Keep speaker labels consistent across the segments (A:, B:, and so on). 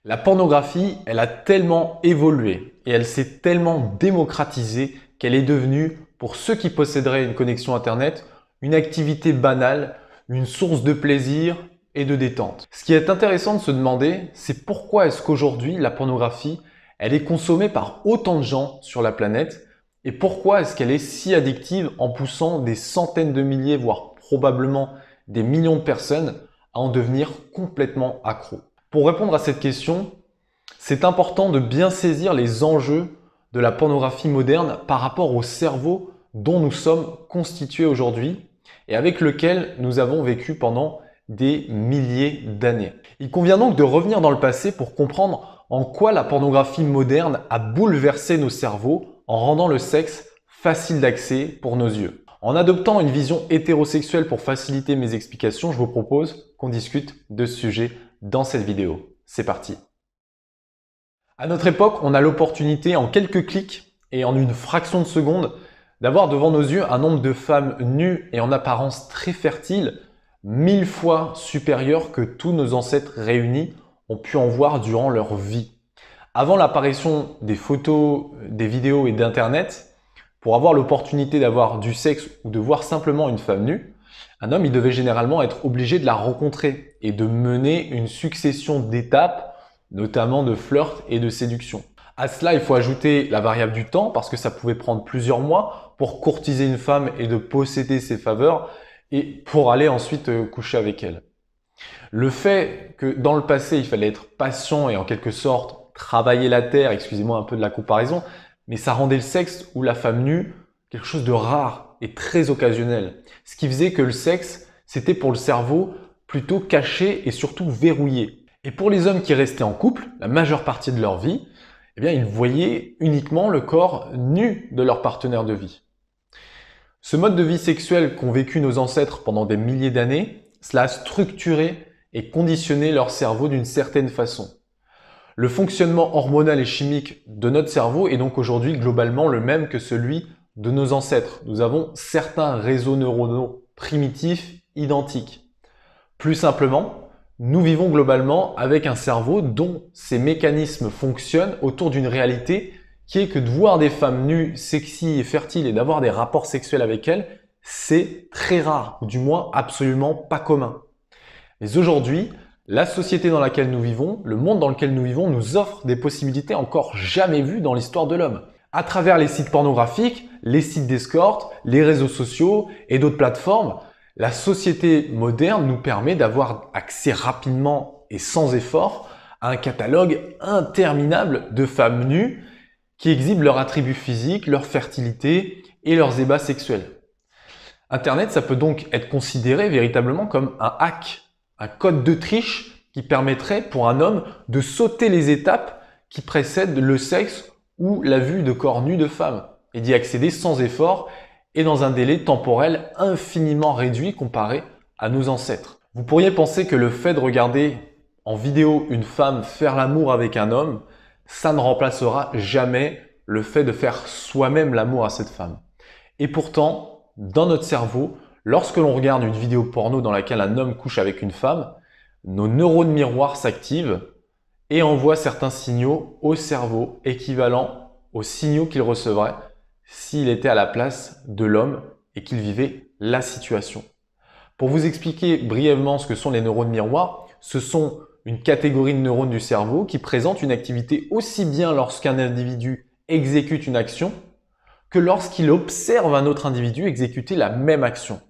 A: La pornographie, elle a tellement évolué et elle s'est tellement démocratisée qu'elle est devenue, pour ceux qui posséderaient une connexion Internet, une activité banale, une source de plaisir et de détente. Ce qui est intéressant de se demander, c'est pourquoi est-ce qu'aujourd'hui la pornographie, elle est consommée par autant de gens sur la planète et pourquoi est-ce qu'elle est si addictive en poussant des centaines de milliers, voire probablement des millions de personnes à en devenir complètement accros. Pour répondre à cette question, c'est important de bien saisir les enjeux de la pornographie moderne par rapport au cerveau dont nous sommes constitués aujourd'hui et avec lequel nous avons vécu pendant des milliers d'années. Il convient donc de revenir dans le passé pour comprendre en quoi la pornographie moderne a bouleversé nos cerveaux en rendant le sexe facile d'accès pour nos yeux. En adoptant une vision hétérosexuelle pour faciliter mes explications, je vous propose qu'on discute de ce sujet dans cette vidéo. C'est parti. À notre époque, on a l'opportunité en quelques clics et en une fraction de seconde d'avoir devant nos yeux un nombre de femmes nues et en apparence très fertiles 1000 fois supérieur que tous nos ancêtres réunis ont pu en voir durant leur vie. Avant l'apparition des photos, des vidéos et d'Internet, pour avoir l'opportunité d'avoir du sexe ou de voir simplement une femme nue, un homme il devait généralement être obligé de la rencontrer et de mener une succession d'étapes, notamment de flirt et de séduction. À cela, il faut ajouter la variable du temps parce que ça pouvait prendre plusieurs mois pour courtiser une femme et de posséder ses faveurs et pour aller ensuite coucher avec elle. Le fait que dans le passé, il fallait être patient et en quelque sorte travailler la terre, excusez-moi un peu de la comparaison, mais ça rendait le sexe ou la femme nue quelque chose de rare et très occasionnel. Ce qui faisait que le sexe, c'était pour le cerveau plutôt caché et surtout verrouillé. Et pour les hommes qui restaient en couple, la majeure partie de leur vie, eh bien, ils voyaient uniquement le corps nu de leur partenaire de vie. Ce mode de vie sexuel qu'ont vécu nos ancêtres pendant des milliers d'années, cela a structuré et conditionné leur cerveau d'une certaine façon. Le fonctionnement hormonal et chimique de notre cerveau est donc aujourd'hui globalement le même que celui de nos ancêtres. Nous avons certains réseaux neuronaux primitifs identiques. Plus simplement, nous vivons globalement avec un cerveau dont ces mécanismes fonctionnent autour d'une réalité qui est que de voir des femmes nues, sexy et fertiles et d'avoir des rapports sexuels avec elles, c'est très rare, ou du moins absolument pas commun. Mais aujourd'hui, la société dans laquelle nous vivons, le monde dans lequel nous vivons nous offre des possibilités encore jamais vues dans l'histoire de l'homme. À travers les sites pornographiques, les sites d'escorte, les réseaux sociaux et d'autres plateformes, la société moderne nous permet d'avoir accès rapidement et sans effort à un catalogue interminable de femmes nues qui exhibent leurs attributs physiques, leur fertilité et leurs ébats sexuels. Internet, ça peut donc être considéré véritablement comme un hack, un code de triche qui permettrait pour un homme de sauter les étapes qui précèdent le sexe ou la vue de corps nus de femmes et d'y accéder sans effort et dans un délai temporel infiniment réduit comparé à nos ancêtres. Vous pourriez penser que le fait de regarder en vidéo une femme faire l'amour avec un homme, ça ne remplacera jamais le fait de faire soi-même l'amour à cette femme. Et pourtant, dans notre cerveau, lorsque l'on regarde une vidéo porno dans laquelle un homme couche avec une femme, nos neurones miroirs s'activent et envoient certains signaux au cerveau équivalents aux signaux qu'il recevrait s'il était à la place de l'homme et qu'il vivait la situation. Pour vous expliquer brièvement ce que sont les neurones miroirs, ce sont une catégorie de neurones du cerveau qui présentent une activité aussi bien lorsqu'un individu exécute une action que lorsqu'il observe un autre individu exécuter la même action.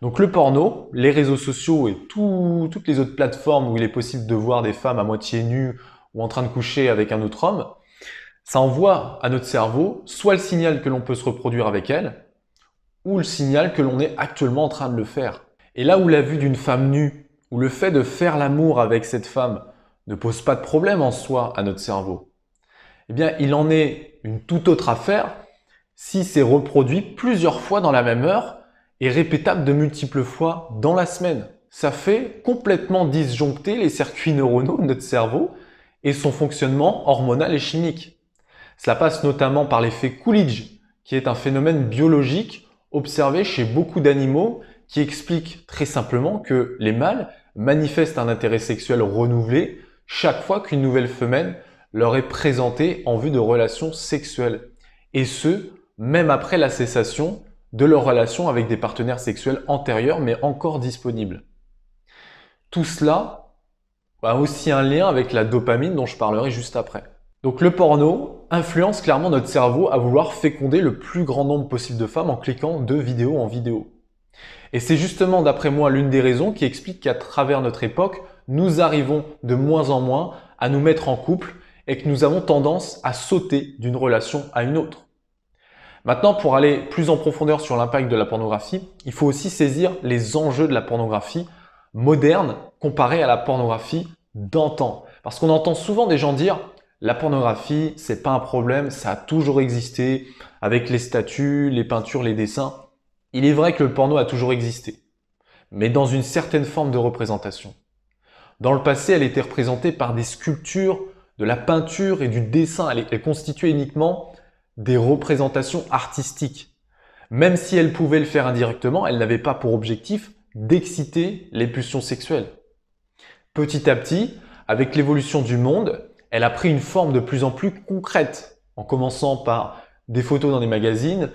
A: Donc le porno, les réseaux sociaux et toutes les autres plateformes où il est possible de voir des femmes à moitié nues ou en train de coucher avec un autre homme, ça envoie à notre cerveau soit le signal que l'on peut se reproduire avec elle, ou le signal que l'on est actuellement en train de le faire. Et là où la vue d'une femme nue, ou le fait de faire l'amour avec cette femme ne pose pas de problème en soi à notre cerveau, eh bien il en est une toute autre affaire si c'est reproduit plusieurs fois dans la même heure et répétable de multiples fois dans la semaine. Ça fait complètement disjoncter les circuits neuronaux de notre cerveau et son fonctionnement hormonal et chimique. Cela passe notamment par l'effet Coolidge, qui est un phénomène biologique observé chez beaucoup d'animaux qui explique très simplement que les mâles manifestent un intérêt sexuel renouvelé chaque fois qu'une nouvelle femelle leur est présentée en vue de relations sexuelles. Et ce, même après la cessation de leur relation avec des partenaires sexuels antérieurs mais encore disponibles. Tout cela a aussi un lien avec la dopamine dont je parlerai juste après. Donc le porno influence clairement notre cerveau à vouloir féconder le plus grand nombre possible de femmes en cliquant de vidéo en vidéo. Et c'est justement d'après moi l'une des raisons qui explique qu'à travers notre époque, nous arrivons de moins en moins à nous mettre en couple et que nous avons tendance à sauter d'une relation à une autre. Maintenant, pour aller plus en profondeur sur l'impact de la pornographie, il faut aussi saisir les enjeux de la pornographie moderne comparée à la pornographie d'antan. Parce qu'on entend souvent des gens dire la pornographie, c'est pas un problème, ça a toujours existé avec les statues, les peintures, les dessins. Il est vrai que le porno a toujours existé, mais dans une certaine forme de représentation. Dans le passé, elle était représentée par des sculptures, de la peinture et du dessin. Elle constituait uniquement des représentations artistiques. Même si elle pouvait le faire indirectement, elle n'avait pas pour objectif d'exciter les pulsions sexuelles. Petit à petit, avec l'évolution du monde, elle a pris une forme de plus en plus concrète, en commençant par des photos dans des magazines,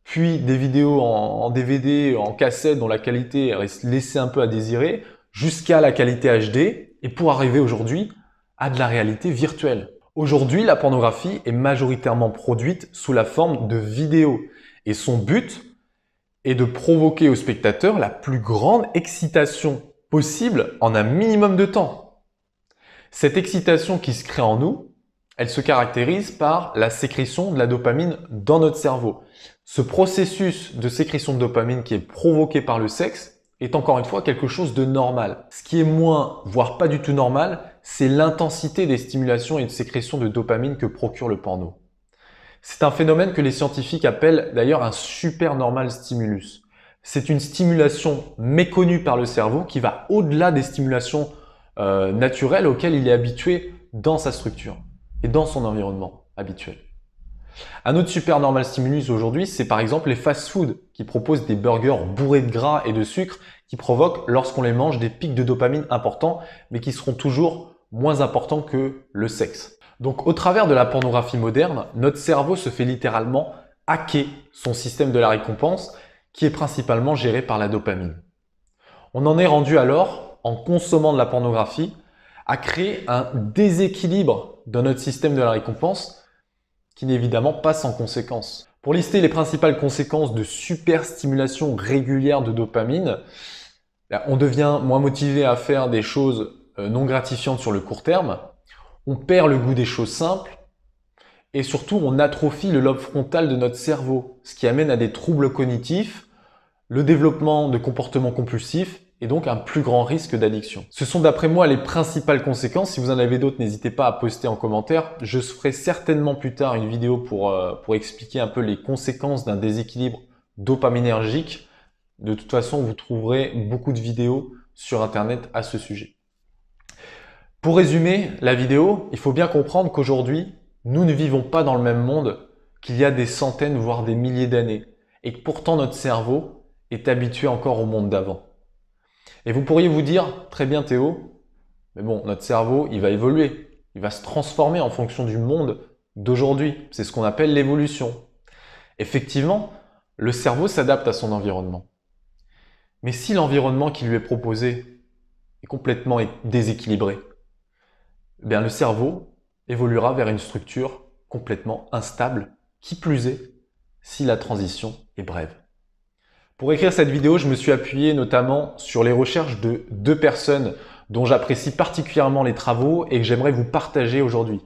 A: puis des vidéos en DVD, en cassette dont la qualité reste laissée un peu à désirer, jusqu'à la qualité HD, et pour arriver aujourd'hui à de la réalité virtuelle. Aujourd'hui, la pornographie est majoritairement produite sous la forme de vidéos, et son but est de provoquer au spectateur la plus grande excitation possible en un minimum de temps. Cette excitation qui se crée en nous, elle se caractérise par la sécrétion de la dopamine dans notre cerveau. Ce processus de sécrétion de dopamine qui est provoqué par le sexe est encore une fois quelque chose de normal. Ce qui est moins, voire pas du tout normal, c'est l'intensité des stimulations et de sécrétion de dopamine que procure le porno. C'est un phénomène que les scientifiques appellent d'ailleurs un supernormal stimulus. C'est une stimulation méconnue par le cerveau qui va au-delà des stimulations naturelles auxquelles il est habitué dans sa structure et dans son environnement habituel. Un autre supernormal stimulus aujourd'hui, c'est par exemple les fast-foods qui proposent des burgers bourrés de gras et de sucre qui provoquent, lorsqu'on les mange, des pics de dopamine importants, mais qui seront toujours moins importants que le sexe. Donc au travers de la pornographie moderne, notre cerveau se fait littéralement hacker son système de la récompense qui est principalement géré par la dopamine. On en est rendu alors, en consommant de la pornographie, à créer un déséquilibre dans notre système de la récompense qui n'est évidemment pas sans conséquences. Pour lister les principales conséquences de superstimulation régulière de dopamine, on devient moins motivé à faire des choses non gratifiantes sur le court terme, on perd le goût des choses simples et surtout on atrophie le lobe frontal de notre cerveau, ce qui amène à des troubles cognitifs, le développement de comportements compulsifs et donc un plus grand risque d'addiction. Ce sont d'après moi les principales conséquences. Si vous en avez d'autres, n'hésitez pas à poster en commentaire. Je ferai certainement plus tard une vidéo pour expliquer un peu les conséquences d'un déséquilibre dopaminergique. De toute façon, vous trouverez beaucoup de vidéos sur Internet à ce sujet. Pour résumer la vidéo, il faut bien comprendre qu'aujourd'hui, nous ne vivons pas dans le même monde qu'il y a des centaines, voire des milliers d'années, et que pourtant notre cerveau est habitué encore au monde d'avant. Et vous pourriez vous dire, très bien Théo, mais bon, notre cerveau, il va évoluer, il va se transformer en fonction du monde d'aujourd'hui. C'est ce qu'on appelle l'évolution. Effectivement, le cerveau s'adapte à son environnement. Mais si l'environnement qui lui est proposé est complètement déséquilibré, eh bien le cerveau évoluera vers une structure complètement instable, qui plus est, si la transition est brève. Pour écrire cette vidéo, je me suis appuyé notamment sur les recherches de 2 personnes dont j'apprécie particulièrement les travaux et que j'aimerais vous partager aujourd'hui.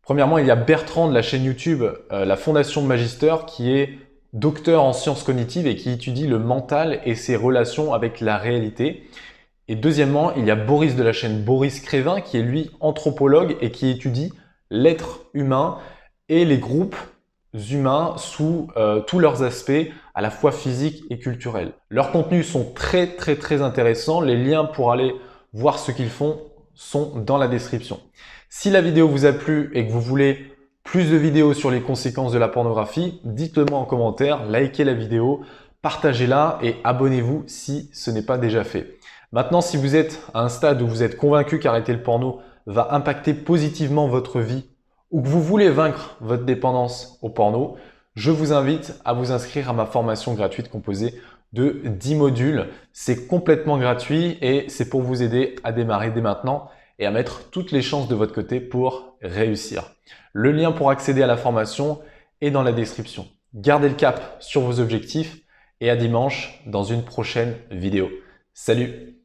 A: Premièrement, il y a Bertrand de la chaîne YouTube La Fondation de Magister qui est docteur en sciences cognitives et qui étudie le mental et ses relations avec la réalité. Et deuxièmement, il y a Boris de la chaîne Boris Crévin qui est lui anthropologue et qui étudie l'être humain et les groupes humains sous tous leurs aspects, à la fois physiques et culturels. Leurs contenus sont très intéressants. Les liens pour aller voir ce qu'ils font sont dans la description. Si la vidéo vous a plu et que vous voulez plus de vidéos sur les conséquences de la pornographie, dites-le moi en commentaire, likez la vidéo, partagez-la et abonnez-vous si ce n'est pas déjà fait. Maintenant, si vous êtes à un stade où vous êtes convaincu qu'arrêter le porno va impacter positivement votre vie ou que vous voulez vaincre votre dépendance au porno, je vous invite à vous inscrire à ma formation gratuite composée de 10 modules. C'est complètement gratuit et c'est pour vous aider à démarrer dès maintenant et à mettre toutes les chances de votre côté pour réussir. Le lien pour accéder à la formation est dans la description. Gardez le cap sur vos objectifs et à dimanche dans une prochaine vidéo. Salut!